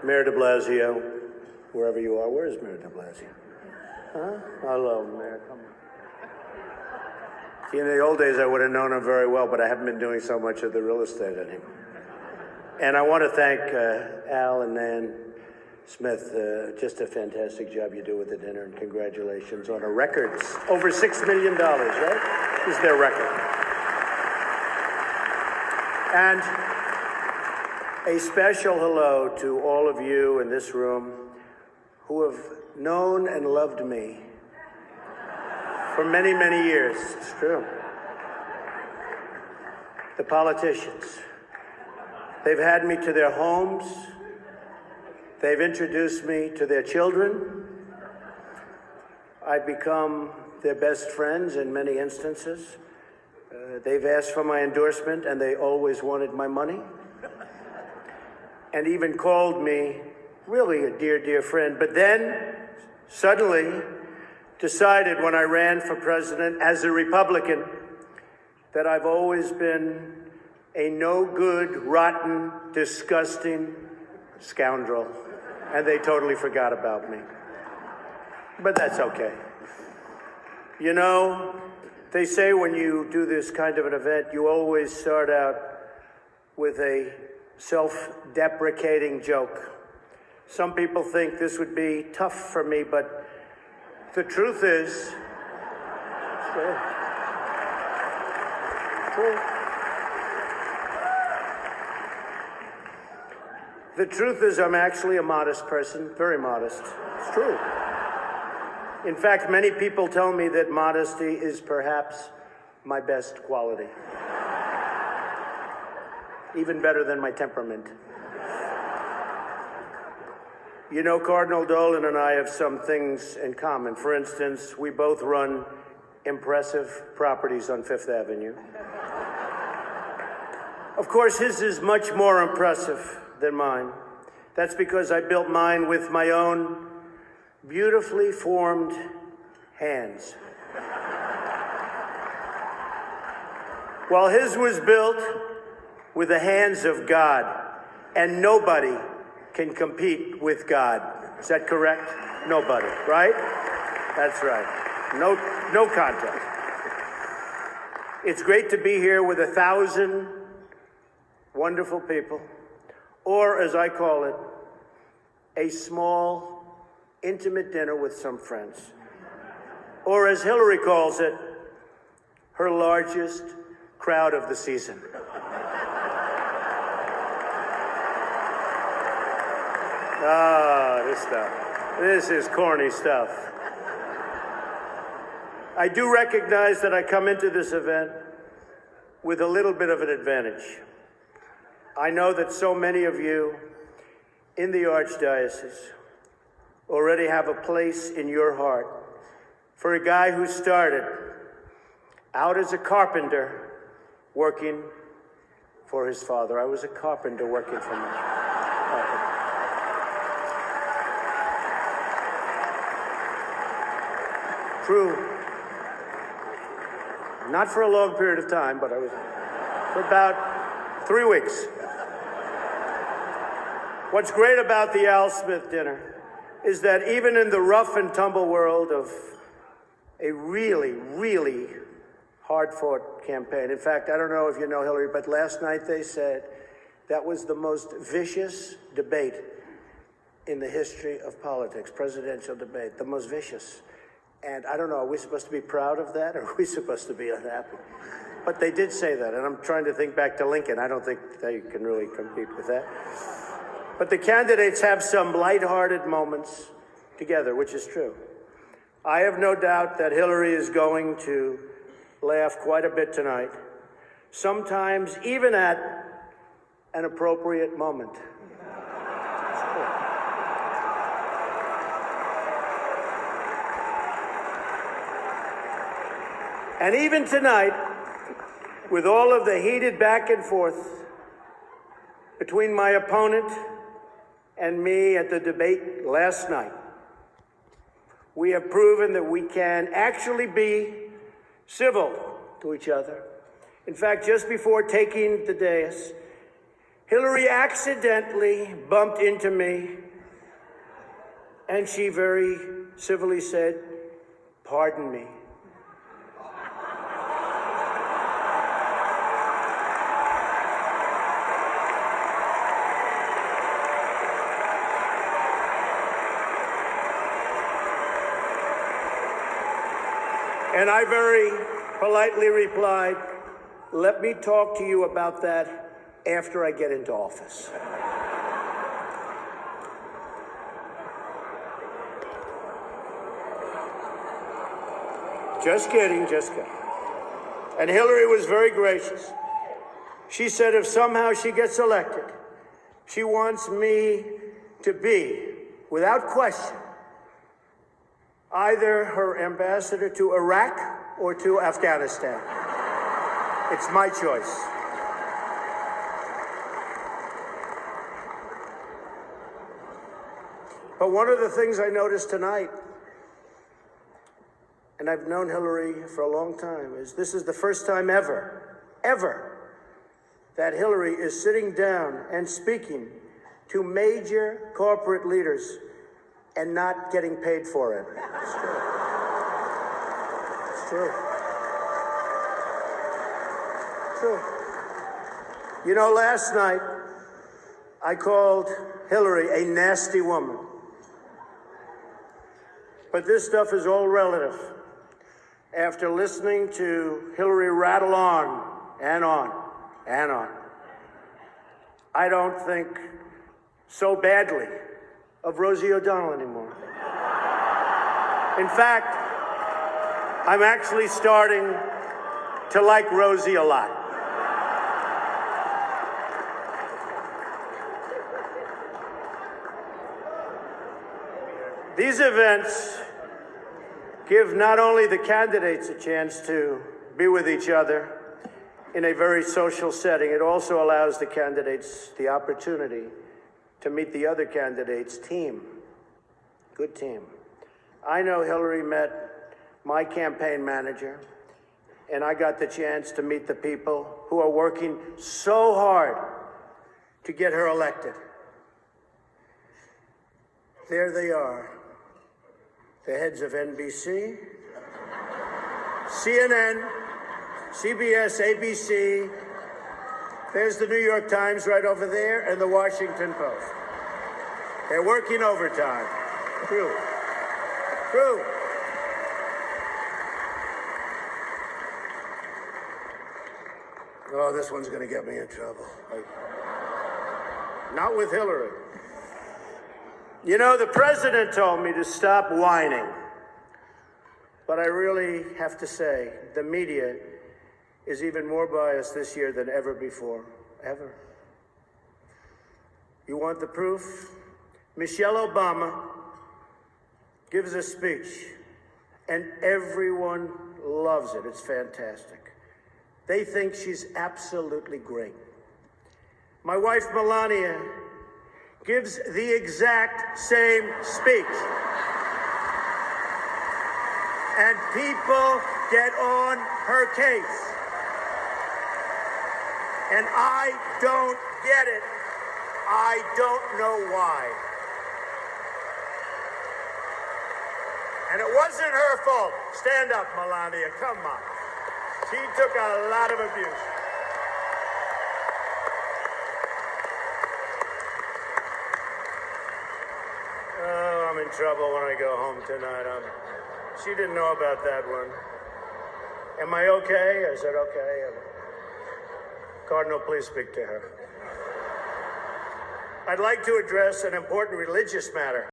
Mayor de Blasio, wherever you are. Where is Mayor de Blasio? Huh? Hello, Mayor. Come on. See, in the old days, I would have known him very well, but I haven't been doing so much of the real estate anymore. And I want to thank Al and Nan Smith. Just a fantastic job you do with the dinner, and congratulations on a record. Over $6 million, right? This is their record. And a special hello to all of you in this room who have known and loved me for many, many years. It's true. The politicians. They've had me to their homes. They've introduced me to their children. I've become their best friends in many instances. They've asked for my endorsement, and they always wanted my money. And even called me really a dear, dear friend. But then, suddenly, decided when I ran for president as a Republican that I've always been a no-good, rotten, disgusting scoundrel. And they totally forgot about me. But that's okay. You know, they say when you do this kind of an event, you always start out with a self-deprecating joke. Some people think this would be tough for me, but the truth is, the truth is I'm actually a modest person, very modest. It's true. In fact, many people tell me that modesty is perhaps my best quality. Even better than my temperament. You know, Cardinal Dolan and I have some things in common. For instance, we both run impressive properties on Fifth Avenue. Of course, his is much more impressive than mine. That's because I built mine with my own beautifully formed hands. While his was built with the hands of God, and nobody can compete with God. Is that correct? Nobody, right? That's right. No contest. It's great to be here with 1,000 wonderful people, or as I call it, a small, intimate dinner with some friends. Or as Hillary calls it, her largest crowd of the season. This stuff. This is corny stuff. I do recognize that I come into this event with a little bit of an advantage. I know that so many of you in the Archdiocese already have a place in your heart for a guy who started out as a carpenter working for his father. I was a carpenter working for my father. True. Not for a long period of time, but I was for about 3 weeks. What's great about the Al Smith dinner is that even in the rough and tumble world of a really, really hard-fought campaign. In fact, I don't know if you know Hillary, but last night they said that was the most vicious debate in the history of politics, presidential debate, the most vicious. And I don't know, are we supposed to be proud of that, or are we supposed to be unhappy? But they did say that, and I'm trying to think back to Lincoln. I don't think they can really compete with that. But the candidates have some lighthearted moments together, which is true. I have no doubt that Hillary is going to laugh quite a bit tonight, sometimes even at an appropriate moment. And even tonight, with all of the heated back and forth between my opponent and me at the debate last night, we have proven that we can actually be civil to each other. In fact, just before taking the dais, Hillary accidentally bumped into me, and she very civilly said, "Pardon me." And I very politely replied, "Let me talk to you about that after I get into office." Just kidding, just kidding. And Hillary was very gracious. She said if somehow she gets elected, she wants me to be, without question, either her ambassador to Iraq or to Afghanistan. It's my choice. But one of the things I noticed tonight, and I've known Hillary for a long time, is this is the first time ever, that Hillary is sitting down and speaking to major corporate leaders and not getting paid for it. It's true. It's true. It's true. You know, last night, I called Hillary a nasty woman. But this stuff is all relative. After listening to Hillary rattle on and on and on, I don't think so badly of Rosie O'Donnell anymore. In fact, I'm actually starting to like Rosie a lot. These events give not only the candidates a chance to be with each other in a very social setting, it also allows the candidates the opportunity to meet the other candidates' team. Good team. I know Hillary met my campaign manager, and I got the chance to meet the people who are working so hard to get her elected. There they are, the heads of NBC, CNN, CBS, ABC. There's the New York Times right over there, and the Washington Post. They're working overtime. True. True. Oh, this one's going to get me in trouble. Not with Hillary. You know, the president told me to stop whining. But I really have to say, the media is even more biased this year than ever before. Ever. You want the proof? Michelle Obama gives a speech, and everyone loves it. It's fantastic. They think she's absolutely great. My wife, Melania, gives the exact same speech. And people get on her case. And I don't get it. I don't know why. And it wasn't her fault. Stand up, Melania. Come on. She took a lot of abuse. Oh, I'm in trouble when I go home tonight. She didn't know about that one. Am I okay? Is that okay? Cardinal, please speak to her. I'd like to address an important religious matter.